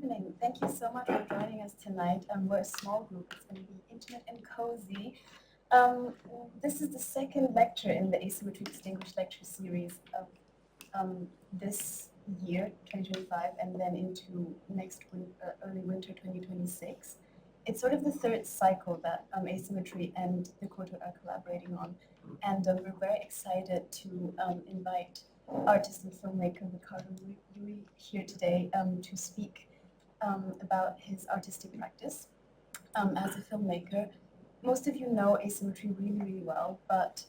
evening. Thank you so much for joining us tonight. We're a small group. It's going to be intimate and cozy. This is the second lecture in the Asymmetry Distinguished Lecture Series of this year, 2025, and then into early winter 2026. It's sort of the third cycle that Asymmetry and the Quartet are collaborating on. And we're very excited to invite artist and filmmaker Ricardo Yui here today to speak about his artistic practice as a filmmaker. Most of you know asymmetry really, really well, but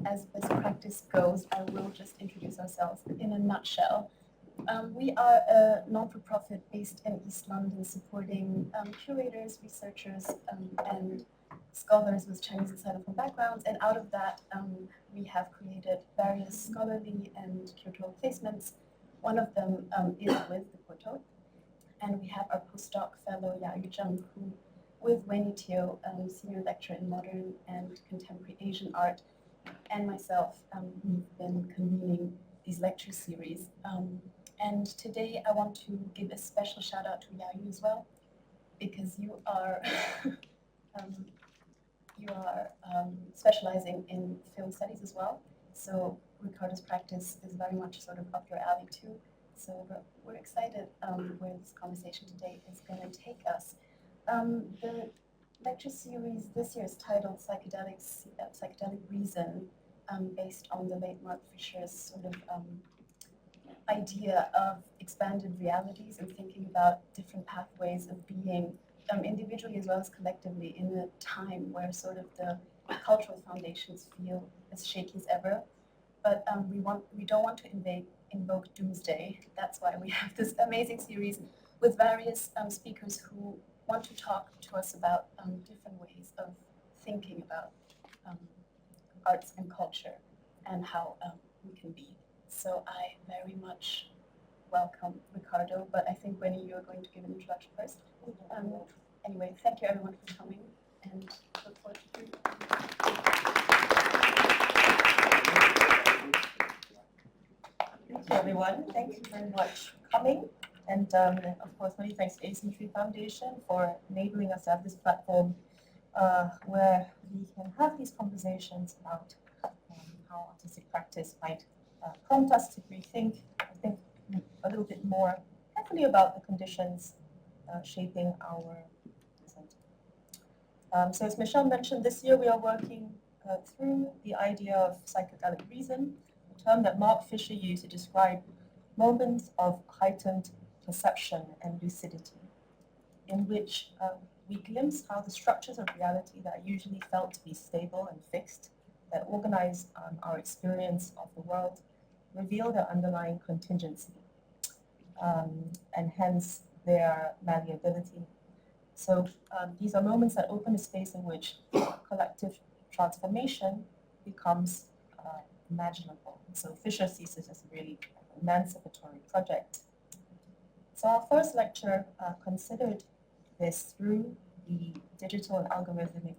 as best practice goes, I will just introduce ourselves in a nutshell. We are a non-for-profit based in East London supporting curators, researchers, and scholars with Chinese and Sinophone backgrounds, and out of that we have created various scholarly and curatorial placements. One of them is with the Quartet, and we have our postdoc fellow Yu Zheng, who with Wenyi Teo, senior lecturer in modern and contemporary Asian art, and myself, we've been convening these lecture series. And today I want to give a special shout out to Yu as well, because you are specializing in film studies as well. So Ricardo's practice is very much sort of up your alley too. So we're excited where this conversation today is going to take us. The lecture series this year is titled Psychedelic Reason, based on the late Mark Fisher's sort of idea of expanded realities and thinking about different pathways of being individually as well as collectively in a time where sort of the cultural foundations feel as shaky as ever. But we don't want to invoke doomsday. That's why we have this amazing series with various speakers who want to talk to us about different ways of thinking about arts and culture and how we can be. So I very much welcome Ricardo, but I think Wenyi, you're going to give an introduction first. Anyway, thank you everyone for coming, and look forward to hearing Thank you, everyone. Thank you very much for coming. And of course, many thanks to Asymmetry Foundation for enabling us to have this platform where we can have these conversations about how artistic practice might prompt us to rethink, I think, a little bit more carefully about the conditions shaping our present. So as Michelle mentioned, this year we are working through the idea of psychedelic reason, a term that Mark Fisher used to describe moments of heightened perception and lucidity, in which we glimpse how the structures of reality that are usually felt to be stable and fixed, that organize our experience of the world, reveal their underlying contingency, and hence their malleability. So these are moments that open a space in which collective transformation becomes imaginable. So Fisher sees this as a really emancipatory project. So our first lecture considered this through the digital and algorithmic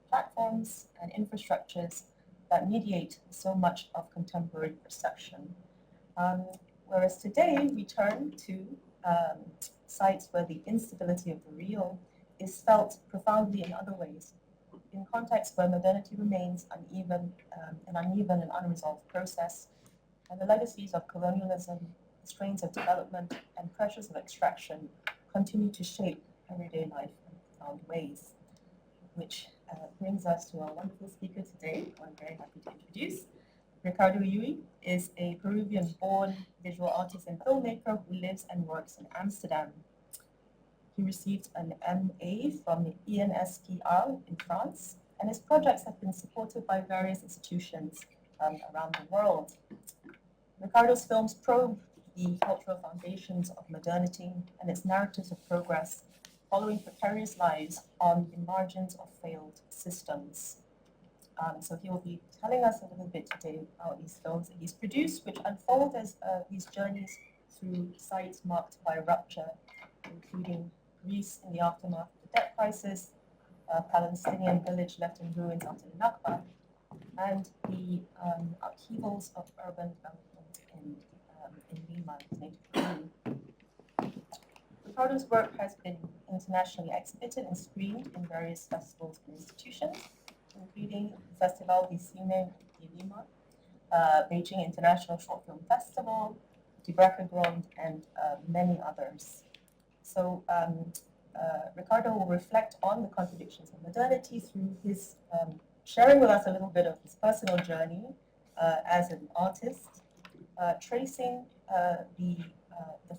platforms and infrastructures that mediate so much of contemporary perception. Whereas today we turn to sites where the instability of the real is felt profoundly in other ways, in contexts where modernity remains an uneven and unresolved process, and the legacies of colonialism, strains of development, and pressures of extraction continue to shape everyday life in profound ways, which brings us to our wonderful speaker today, who I'm very happy to introduce. Ricardo Yui is a Peruvian-born visual artist and filmmaker who lives and works in Amsterdam. He received an MA from the ENSPR in France, and his projects have been supported by various institutions around the world. Ricardo's films probe the cultural foundations of modernity and its narratives of progress, following precarious lives on the margins of failed systems. So he will be telling us a little bit today about these films that he's produced, which unfold as these journeys through sites marked by rupture, including Greece in the aftermath of the debt crisis, a Palestinian village left in ruins after the Nakba, and the upheavals of urban development in Lima, native Peru. Ricardo's work has been internationally exhibited and screened in various festivals and institutions, including Festival de Cine de Lima, Beijing International Short Film Festival, Die Grond, and many others. So Ricardo will reflect on the contradictions of modernity through his sharing with us a little bit of his personal journey as an artist, tracing the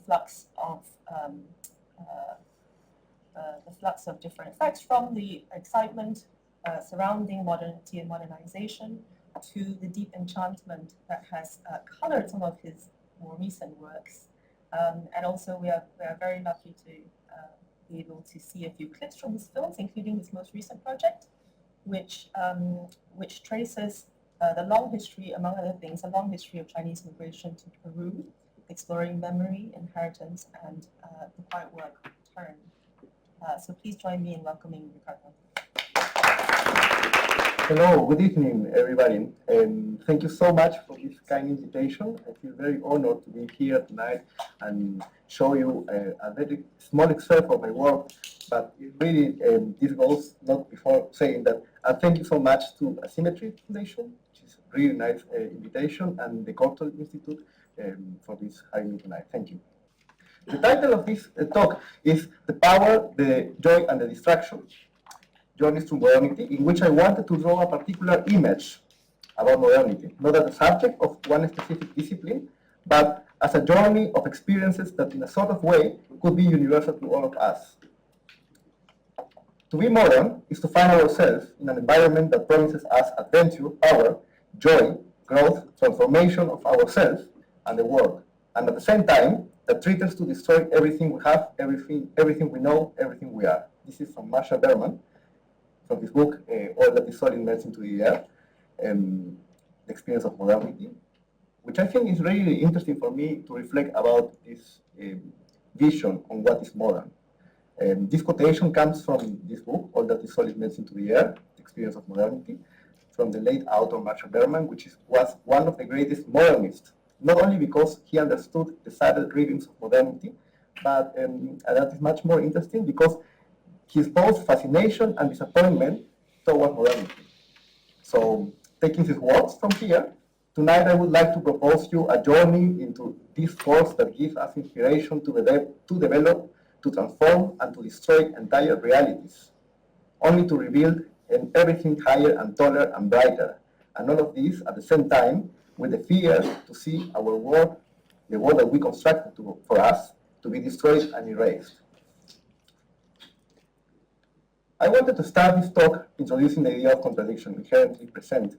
flux of different effects from the excitement surrounding modernity and modernization to the deep enchantment that has colored some of his more recent works. And also we are very lucky to be able to see a few clips from his films, including his most recent project, which traces the long history, among other things, a long history of Chinese migration to Peru, exploring memory, inheritance, and the quiet work of return. So please join me in welcoming Ricardo. Hello, good evening, everybody, and thank you so much for this kind invitation. I feel very honored to be here tonight and show you a very small excerpt of my work, but it really, this goes not before saying that thank you so much to Asymmetry Foundation, which is a really nice invitation, and the Cultural Institute for this having me tonight. Thank you. The title of this talk is The Power, the Joy, and the Distraction, Journeys to Modernity, in which I wanted to draw a particular image about modernity, not as a subject of one specific discipline, but as a journey of experiences that in a sort of way could be universal to all of us. To be modern is to find ourselves in an environment that promises us adventure, power, joy, growth, transformation of ourselves and the world, and at the same time that threatens to destroy everything we have, everything we know, everything we are. This is from Marshall Berman, from his book, All That Is Solid Melts into the Air, the experience of modernity, which I think is really interesting for me to reflect about this vision on what is modern. This quotation comes from this book, All That Is Solid Melts into the Air, the experience of modernity, from the late author Marshall Berman, which was one of the greatest modernists, not only because he understood the subtle rhythms of modernity, but that is much more interesting because his both fascination and disappointment toward modernity. So, taking his words from here, tonight I would like to propose you a journey into this force that gives us inspiration to develop, to transform, and to destroy entire realities, only to rebuild everything higher and taller and brighter, and all of this at the same time with the fear to see our world, the world that we constructed for us, to be destroyed and erased. I wanted to start this talk introducing the idea of contradiction inherently present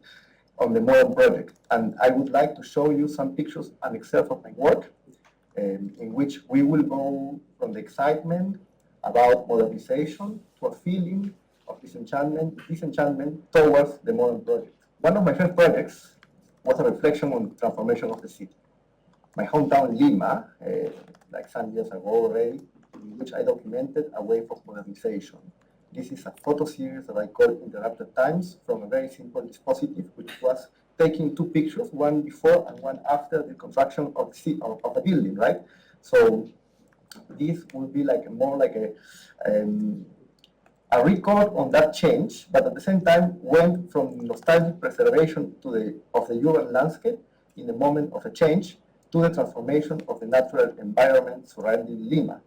on the modern project, and I would like to show you some pictures and excerpts of my work, in which we will go from the excitement about modernization to a feeling of disenchantment towards the modern project. One of my first projects was a reflection on the transformation of the city. My hometown Lima, like some years ago already, in which I documented a wave of modernization. This is a photo series that I call Interrupted Times from a very simple dispositive, which was taking two pictures, one before and one after the construction of the building, right? So this would be like more like a record on that change, but at the same time went from nostalgic preservation of the urban landscape in the moment of a change to the transformation of the natural environment surrounding Lima.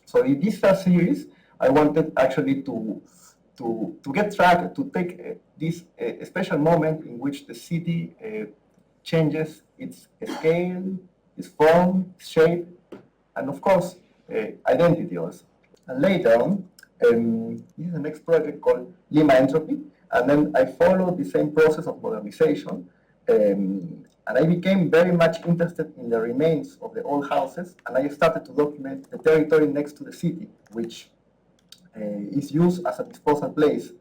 So in this first series, I wanted actually to get track, to take this special moment in which the city changes its scale, its form, its shape, and of course, identity also. And later on, this is the next project called Lima Entropy, and then I followed the same process of modernization, and I became very much interested in the remains of the old houses, and I started to document the territory next to the city, which is used as a disposal place,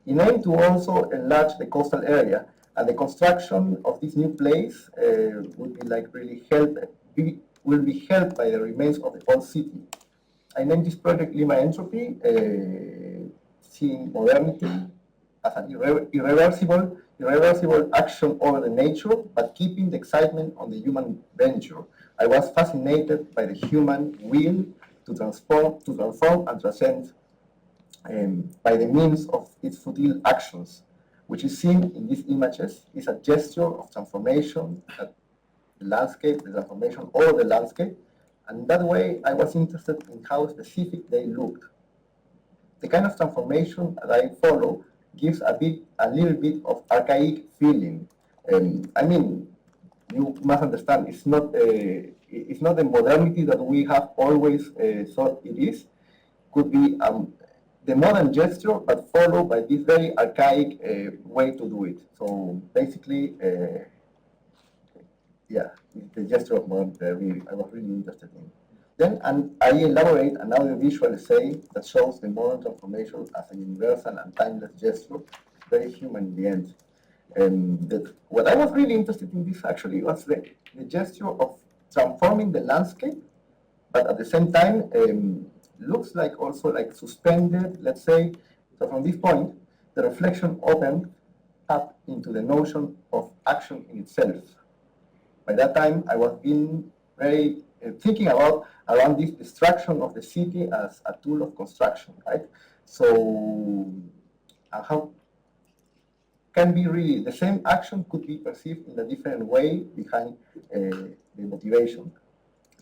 in aim to also enlarge the coastal area. And the construction of this new place will be helped by the remains of the old city. I named this project Lima Entropy, seeing modernity as an irreversible action over the nature, but keeping the excitement on the human venture. I was fascinated by the human will to transform and transcend by the means of its futile actions, which is seen in these images, is a gesture of transformation, that the landscape, the transformation of the landscape, and that way I was interested in how specific they looked. The kind of transformation that I follow gives a little bit of archaic feeling. I mean, you must understand, it's not the modernity that we have always thought it is. Could be the modern gesture, but followed by this very archaic way to do it. So basically, yeah, it's the gesture of modernity I was really interested in. Then I elaborate an audiovisual essay that shows the modern transformation as an universal and timeless gesture, very human in the end. What I was really interested in this actually was the gesture of transforming the landscape, but at the same time looks like also like suspended, let's say. So from this point, the reflection opened up into the notion of action in itself. By that time, I was being very thinking around this destruction of the city as a tool of construction, right? So how can be really the same action could be perceived in a different way behind the motivation.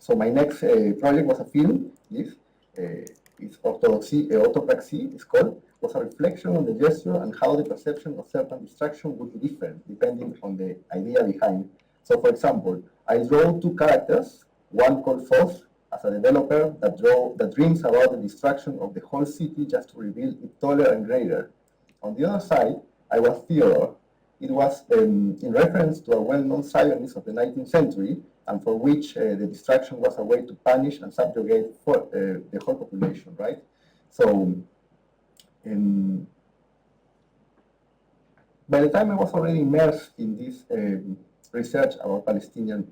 So my next project was a film. This is Autopraxy, it's called. Was a reflection on the gesture and how the perception of certain distraction would be different depending on the idea behind. So, for example, I draw two characters, one called Foss, as a developer that dreams about the destruction of the whole city just to rebuild it taller and greater. On the other side, I was Theodore. It was in reference to a well-known Zionist of the 19th century, and for which the destruction was a way to punish and subjugate the whole population, right? So, by the time I was already immersed in this research about Palestinian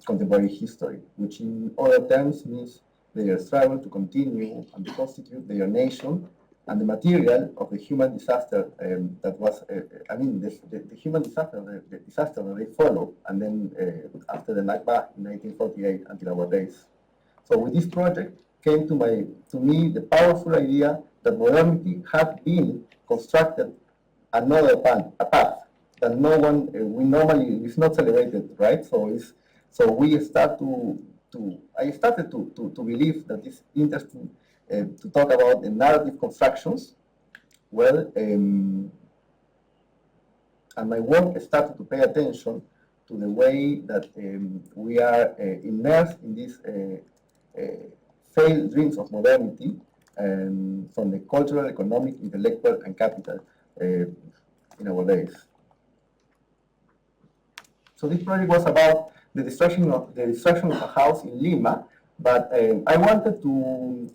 contemporary history, which in other terms means their struggle to continue and to constitute their nation, and the material of the human disaster that was, the human disaster, the disaster that they followed, and then after the Nakba in 1948 until our days. So with this project came to me the powerful idea that modernity had been constructed another path, a path that no one we normally is not celebrated, right? So we start I started to believe that it's interesting to talk about the narrative constructions. Well, and my work started to pay attention to the way that we are immersed in these failed dreams of modernity from the cultural, economic, intellectual, and capital in our days. So this project was about the destruction of a house in Lima, but I wanted to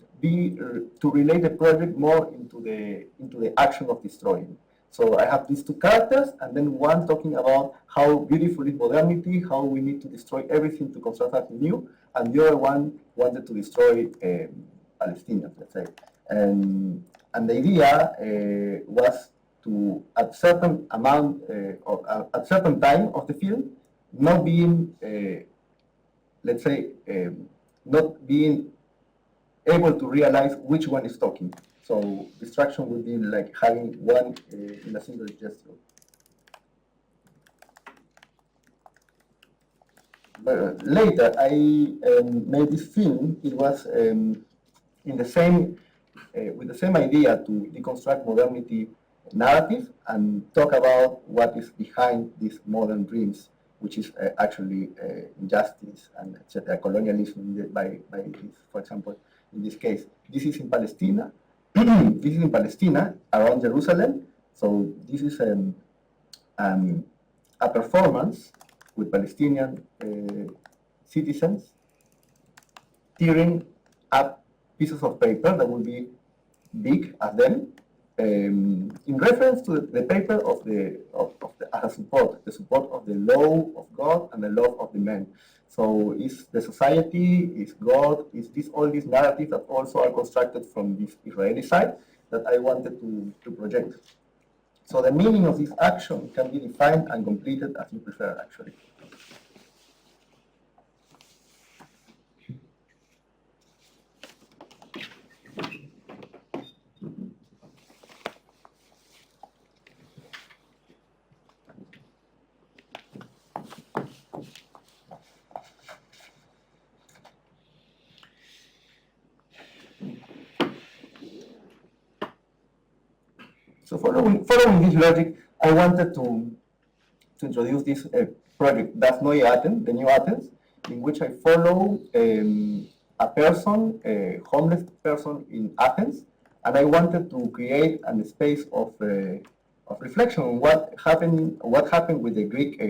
relate the project more into the action of destroying. So I have these two characters, and then one talking about how beautiful is modernity, how we need to destroy everything to construct something new, and the other one wanted to destroy Palestinians, let's say. And the idea was to, at certain amount, or at certain time of the film, not being, let's say, not being able to realize which one is talking. So distraction would be like having one in a single gesture. But later, I made this film. It was in the same, with the same idea to deconstruct modernity narrative and talk about what is behind these modern dreams, which is actually injustice and etc. Colonialism by this, for example, in this case. This is in Palestine. This is in Palestine, around Jerusalem. So this is a performance with Palestinian citizens tearing up pieces of paper that will be big as them, in reference to the paper of the as the support of the law of God and the love of the man. So is the society, is God, is this all these narratives that also are constructed from this Israeli side that I wanted to project. So the meaning of this action can be defined and completed as you prefer, actually. So following this logic, I wanted to introduce this project, Das Neue Athens, the New Athens, in which I follow a person, a homeless person in Athens, and I wanted to create a space of reflection on what happened with the Greek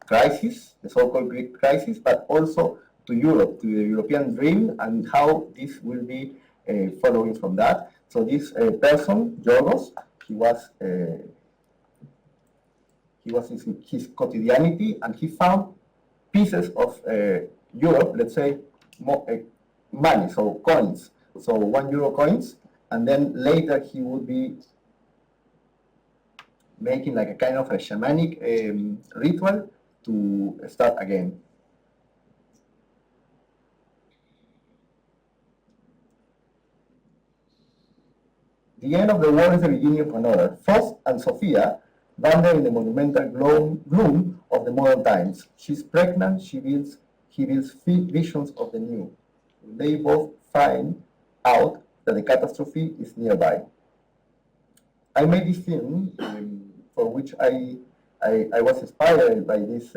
crisis, the so-called Greek crisis, but also to Europe, to the European dream, and how this will be following from that. So this person, Yorgos, he was in his quotidianity, and he found pieces of Europe, let's say, money, so coins, so €1 coins, and then later he would be making like a kind of a shamanic ritual to start again. The end of the world is the beginning of another. Faust and Sophia wander in the monumental gloom of the modern times. She's pregnant, he builds visions of the new. They both find out that the catastrophe is nearby. I made this film for which I was inspired by this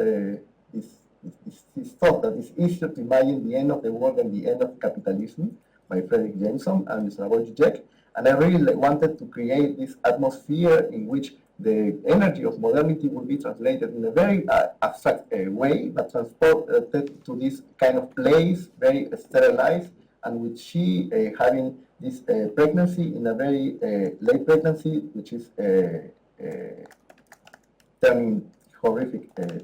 thought that it's easier to imagine the end of the world than the end of capitalism by Frederick Jameson and Slavoj Žižek. And I really wanted to create this atmosphere in which the energy of modernity will be translated in a very abstract way, but transported to this kind of place, very sterilized, and with she having this pregnancy in a very late pregnancy, which is turning horrific thing.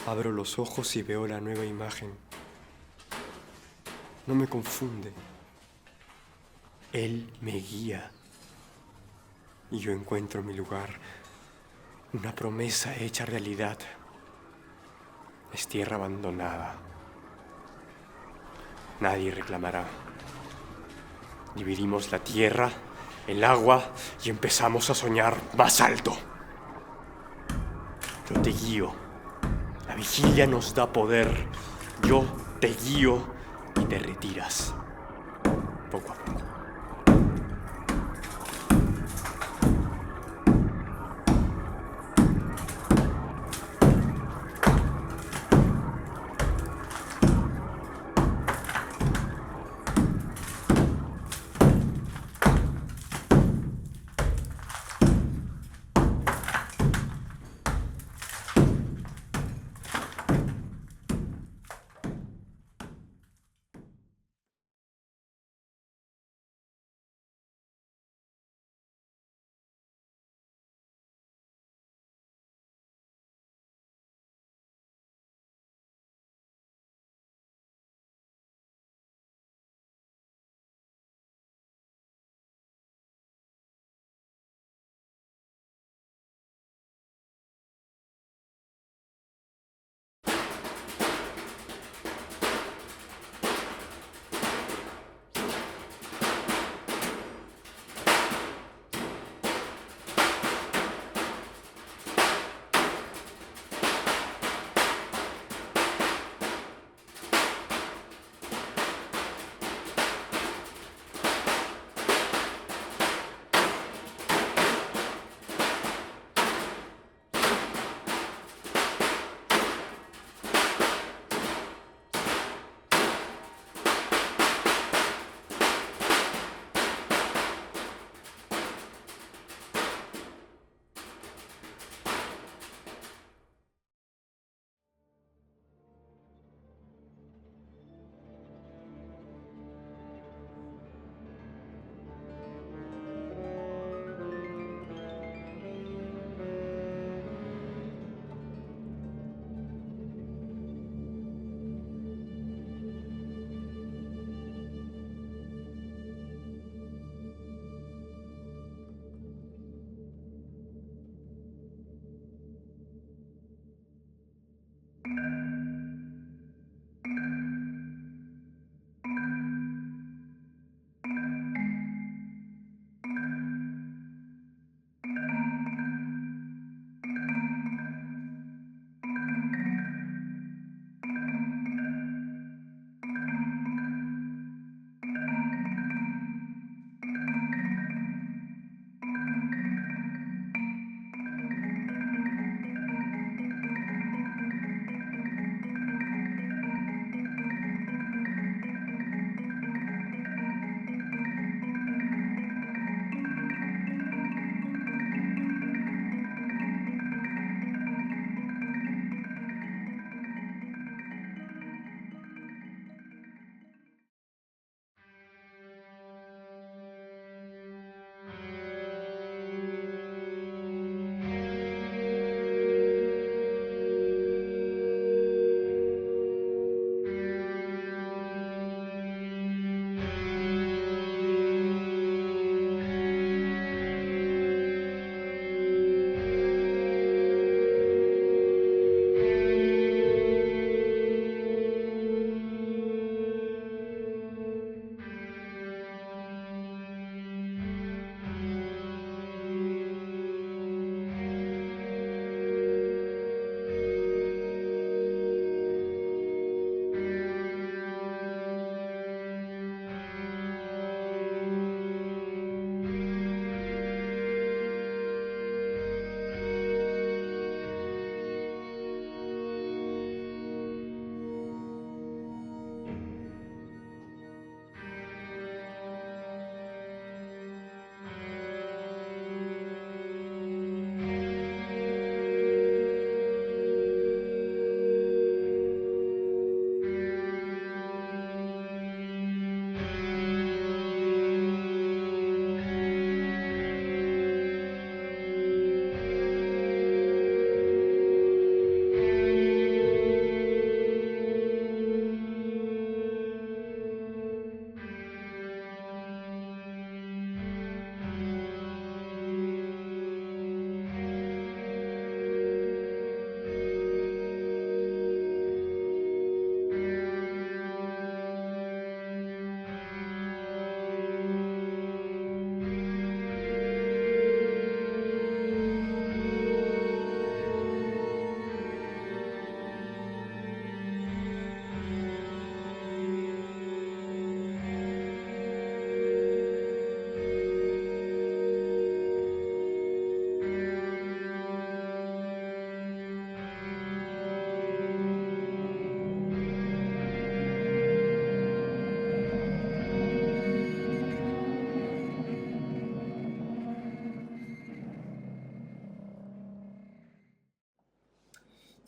Abro los ojos y veo la nueva imagen. No me confunde. Él me guía. Y yo encuentro mi lugar. Una promesa hecha realidad. Es tierra abandonada. Nadie reclamará. Dividimos la tierra, el agua y empezamos a soñar más alto. Yo te guío. La vigilia nos da poder. Yo te guío y te retiras. Poco a poco.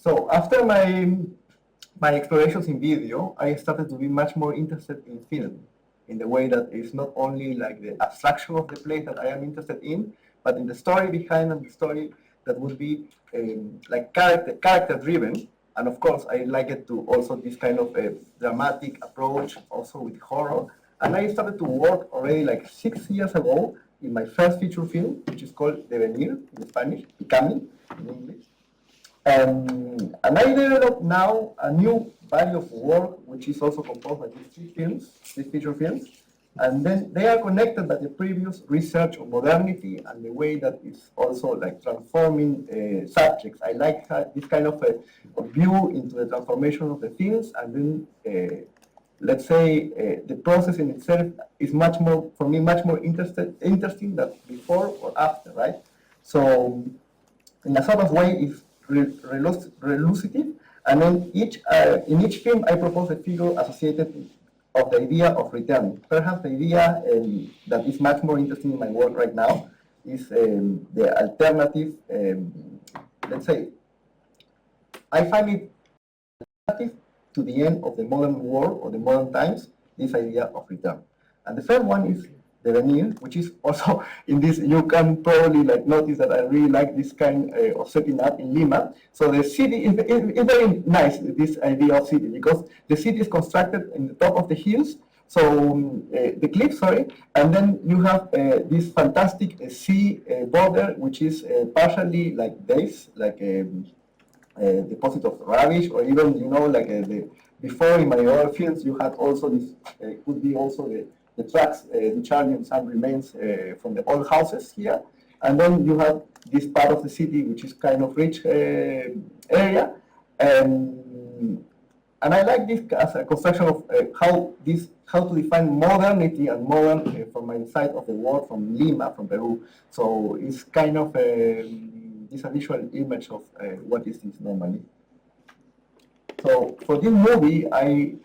So after my explorations in video, I started to be much more interested in film, in the way that it's not only like the abstraction of the place that I am interested in, but in the story behind and the story that would be like character driven. And of course, I like it to also this kind of a dramatic approach, also with horror. And I started to work already like 6 years ago in my first feature film, which is called Devenir in Spanish, Becoming in English. And I developed now a new body of work, which is also composed by these three films, these feature films. And then they are connected by the previous research on modernity and the way that it's also like transforming subjects. I like this kind of a view into the transformation of the films, and then let's say the process in itself is much more, for me, much more interesting than before or after, right? So in a sort of way, it's relucidative, and then in each film I propose a figure associated of the idea of return. Perhaps the idea that is much more interesting in my work right now is the alternative, let's say, I find it alternative to the end of the modern world or the modern times, this idea of return. And the first one is Devenir, which is also in this, you can probably like notice that I really like this kind of setting up in Lima. So the city is very nice, this idea of city, because the city is constructed in the top of the hills, so the cliff, sorry, and then you have this fantastic sea border, which is partially like base, like a deposit of rubbish, or even, you know, like before in my other films, you had also this, could be also the tracks discharging some remains from the old houses here. And then you have this part of the city, which is kind of rich area. And I like this as a construction of how to define modernity and modern from my side of the world, from Lima, from Peru. So it's kind of this a visual image of what is this normally. So for this movie, I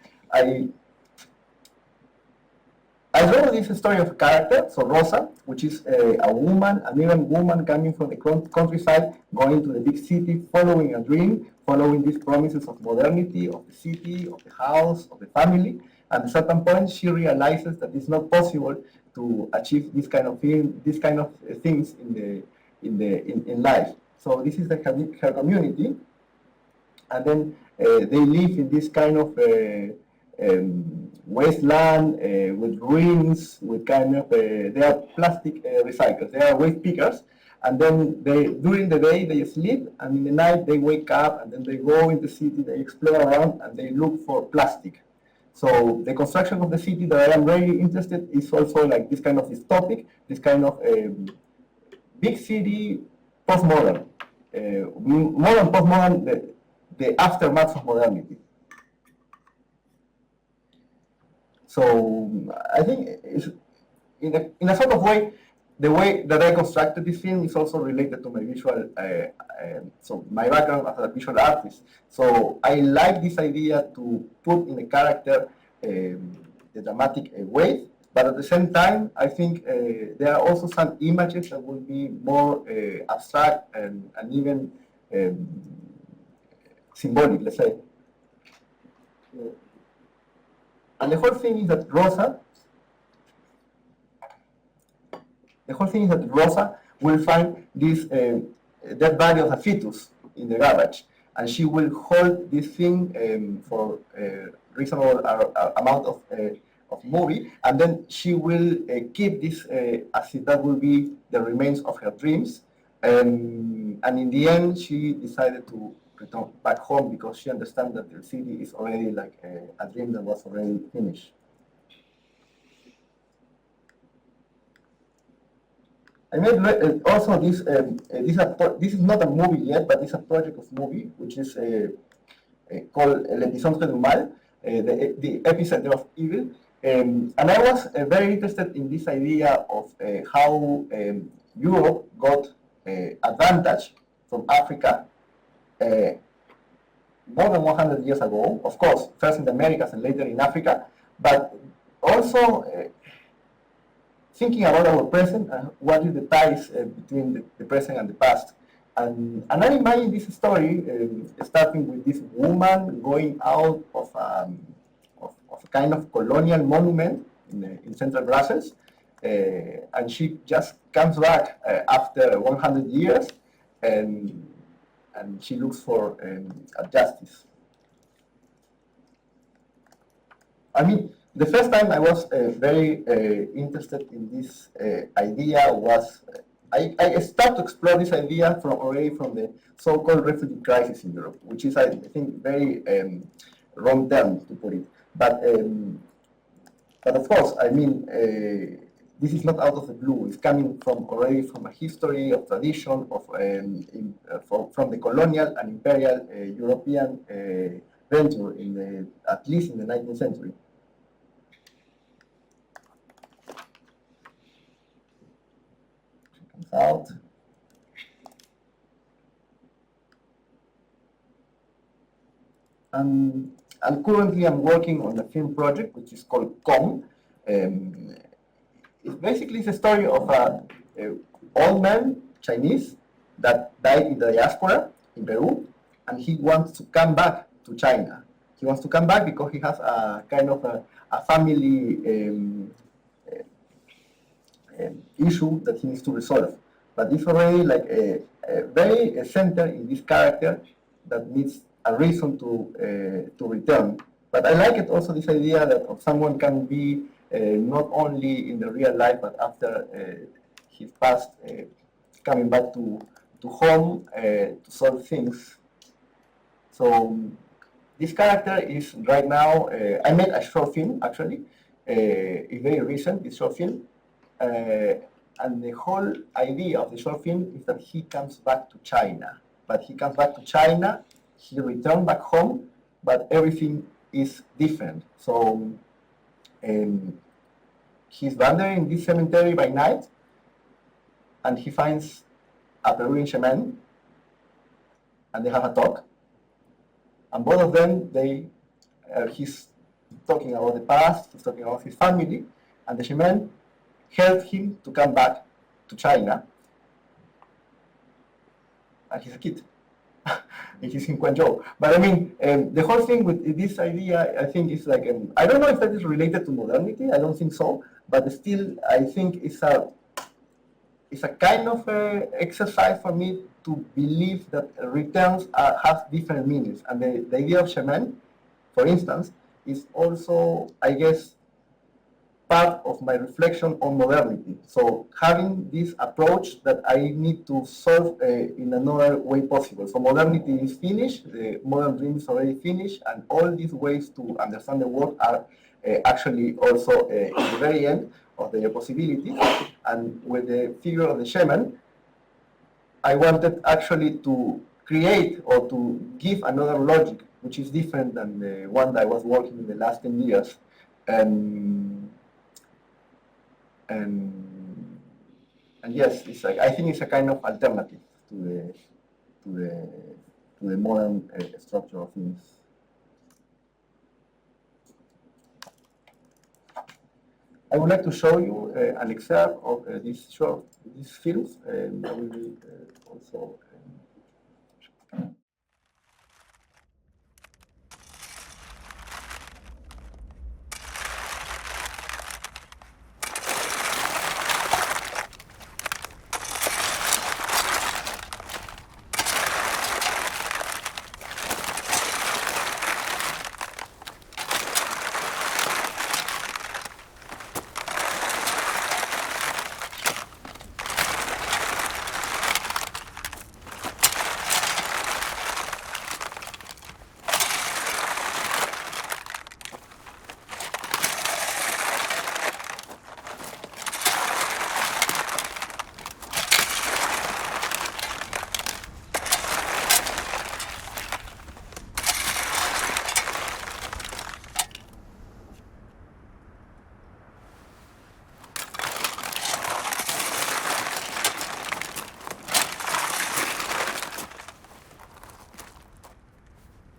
wrote this story of a character, so Rosa, which is a woman, an Iranian woman coming from the countryside, going to the big city, following a dream, following these promises of modernity, of the city, of the house, of the family. And at a certain point, she realizes that it's not possible to achieve this kind of thing, this kind of things in life. So this is her community, and then they live in this kind of wasteland with ruins, with kind of they are plastic recyclers. They are waste pickers, and then during the day they sleep, and in the night they wake up, and then they go in the city, they explore around, and they look for plastic. So the construction of the city that I am very interested in is also like this kind of dystopic, this kind of big city, postmodern, modern, postmodern, the aftermath of modernity. So I think it's, in a sort of way, the way that I constructed this film is also related to my visual, so my background as a visual artist. So I like this idea to put in a character the dramatic weight, but at the same time, I think there are also some images that will be more abstract and even symbolic, let's say. And the whole thing is that Rosa will find this dead body of a fetus in the garbage, and she will hold this thing for a reasonable amount of movie, and then she will keep this as if that will be the remains of her dreams, and in the end she decided to return back home because she understands that the city is already like a dream that was already finished. I made also this. This is not a movie yet, but it's a project of movie, which is called L'Epicentre du Mal, the epicenter of evil. And I was very interested in this idea of how Europe got advantage from Africa more than 100 years ago, of course, first in the Americas and later in Africa, but also thinking about our present and what is the ties between the present and the past. And I imagine this story starting with this woman going out of a kind of colonial monument in central Brussels, and she just comes back after 100 years, and she looks for justice. I mean, the first time I was very interested in this idea was I started to explore this idea already from the so-called refugee crisis in Europe, which is, I think, very wrong term to put it. But of course, I mean, this is not out of the blue. It's coming from already from a history of tradition of from the colonial and imperial European venture at least in the 19th century. Out. And currently I'm working on a film project which is called Com. It's basically the story of a old man, Chinese, that died in the diaspora in Peru, and he wants to come back to China. He wants to come back because he has a kind of a family issue that he needs to resolve. But it's already like a very center in this character that needs a reason to return. But I like it also, this idea that someone can be not only in the real life, but after his past, coming back to home to solve things. So this character is right now, I made a short film actually, it's very recent, this short film. And the whole idea of the short film is that he comes back to China. But he comes back to China, he returns back home, but everything is different. So he's wandering in this cemetery by night, and he finds a Peruvian shaman, and they have a talk. And both of them, he's talking about the past, he's talking about his family, and the shaman helped him to come back to China. And he's a kid. And he's in Guangzhou. But I mean, the whole thing with this idea, I think, is like, I don't know if that is related to modernity, I don't think so, but still, I think it's a kind of exercise for me to believe that returns have different meanings. And the idea of shaman, for instance, is also, I guess, part of my reflection on modernity. So having this approach that I need to solve in another way possible. So modernity is finished, the modern dream is already finished, and all these ways to understand the world are actually also in the very end of their possibilities. And with the figure of the shaman, I wanted actually to create or to give another logic, which is different than the one that I was working in the last 10 years. And yes, it's like, I think it's a kind of alternative to the modern structure of things. I would like to show you an excerpt of these films. I will be also.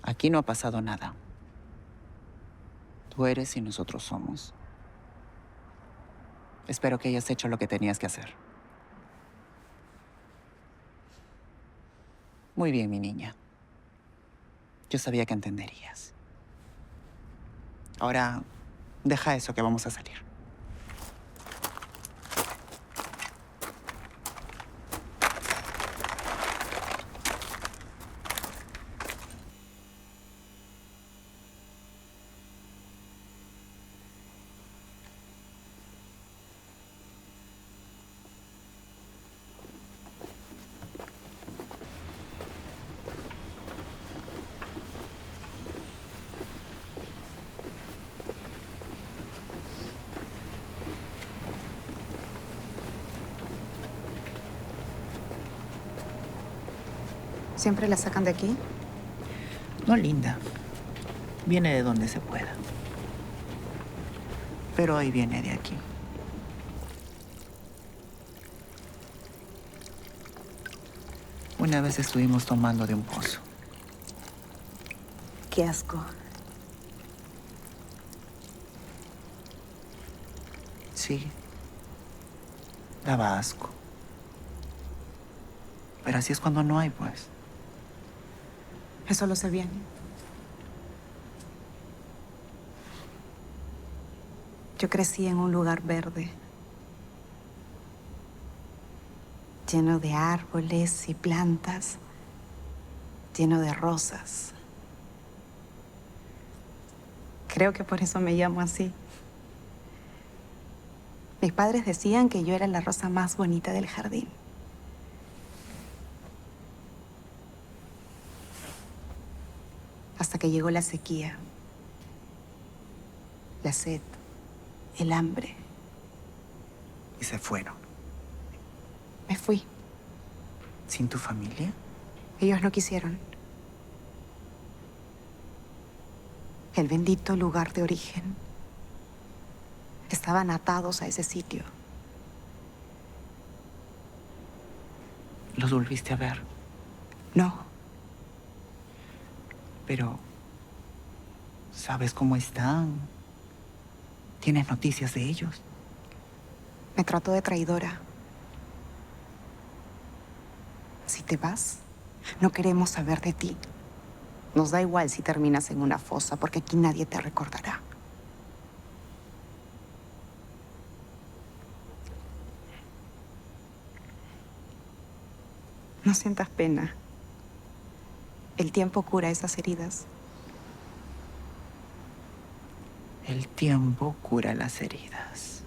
Aquí no ha pasado nada. Tú eres y nosotros somos. Espero que hayas hecho lo que tenías que hacer. Muy bien, mi niña. Yo sabía que entenderías. Ahora, deja eso que vamos a salir. ¿Siempre la sacan de aquí? No, linda. Viene de donde se pueda. Pero hoy viene de aquí. Una vez estuvimos tomando de un pozo. Qué asco. Sí. Daba asco. Pero así es cuando no hay, pues. Eso lo sé bien. Yo crecí en un lugar verde, lleno de árboles y plantas, lleno de rosas. Creo que por eso me llamo así. Mis padres decían que yo era la rosa más bonita del jardín. Hasta que llegó la sequía, la sed, el hambre. Y se fueron. Me fui. ¿Sin tu familia? Ellos no quisieron. El bendito lugar de origen. Estaban atados a ese sitio. ¿Los volviste a ver? No, Pero, ¿sabes cómo están? ¿Tienes noticias de ellos? me trató de traidora. Si te vas, no queremos saber de ti. Nos da igual si terminas en una fosa, porque aquí nadie te recordará. No sientas pena. El tiempo cura esas heridas. El tiempo cura las heridas.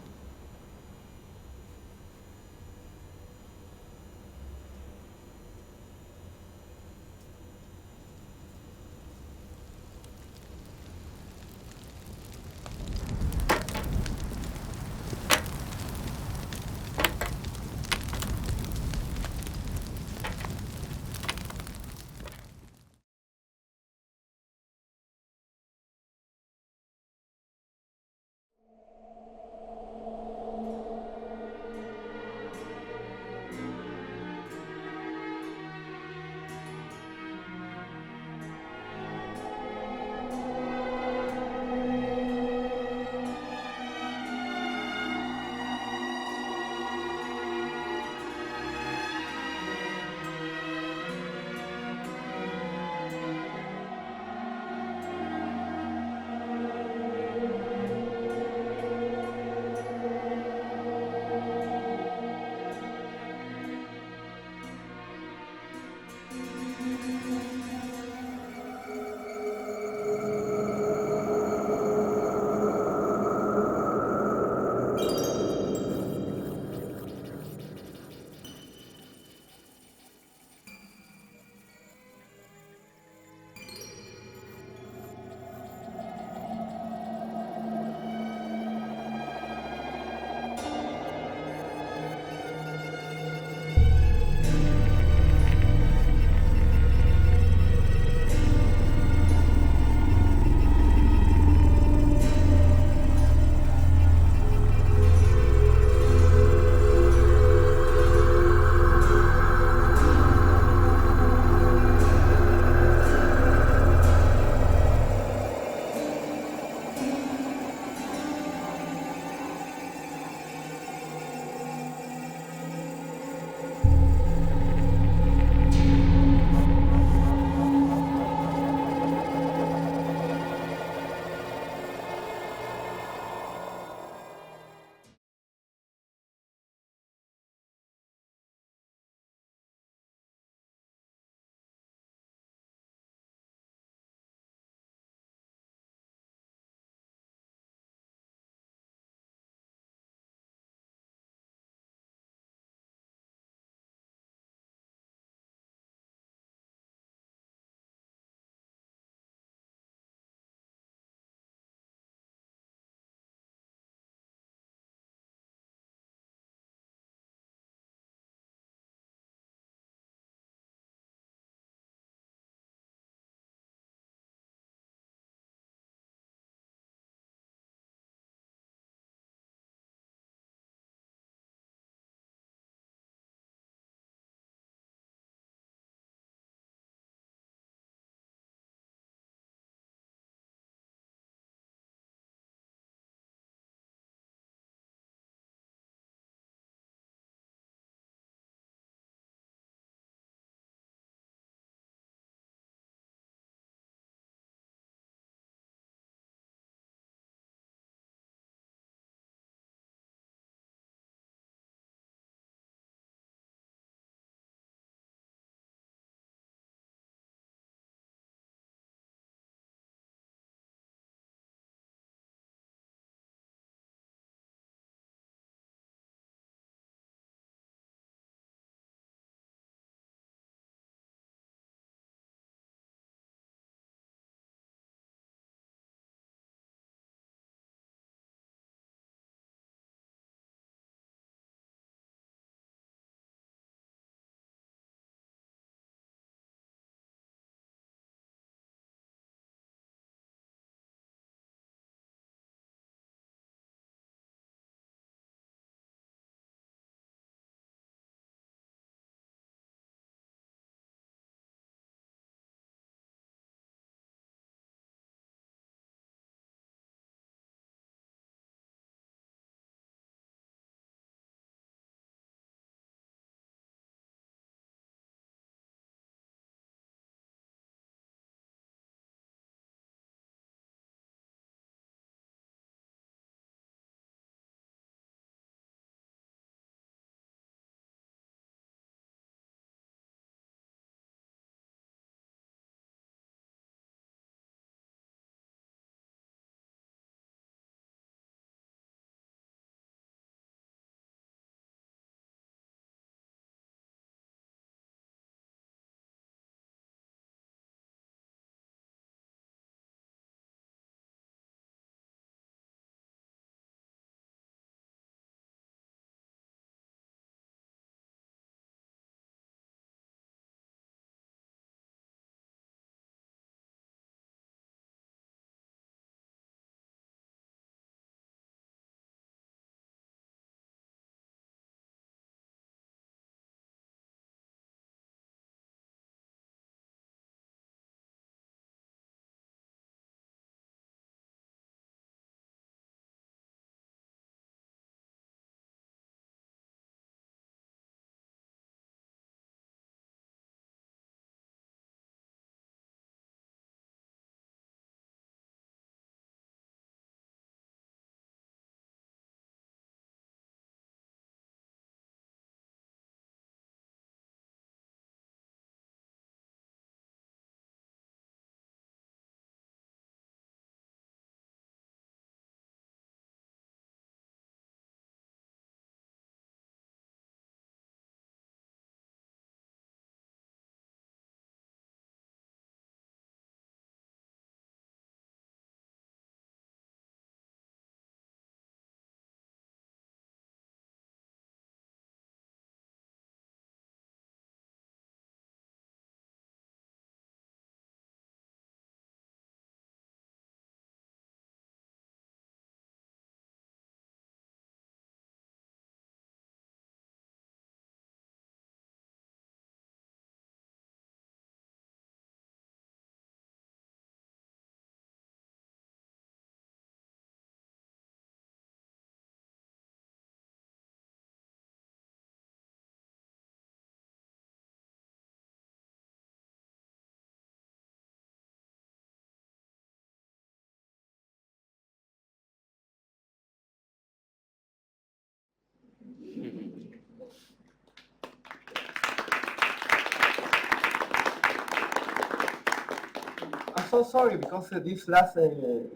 so sorry because this last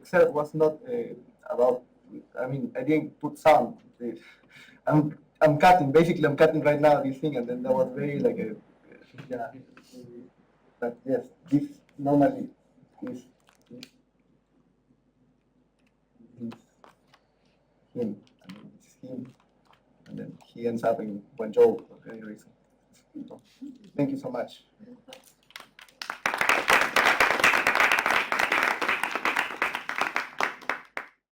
excerpt was not about. I mean, I didn't put sound. I'm cutting. Basically, I'm cutting right now this thing, and then that was very like a yeah. But yes, this normally is him, and then it's him, and then he ends up in Guangzhou for any reason. So, thank you so much.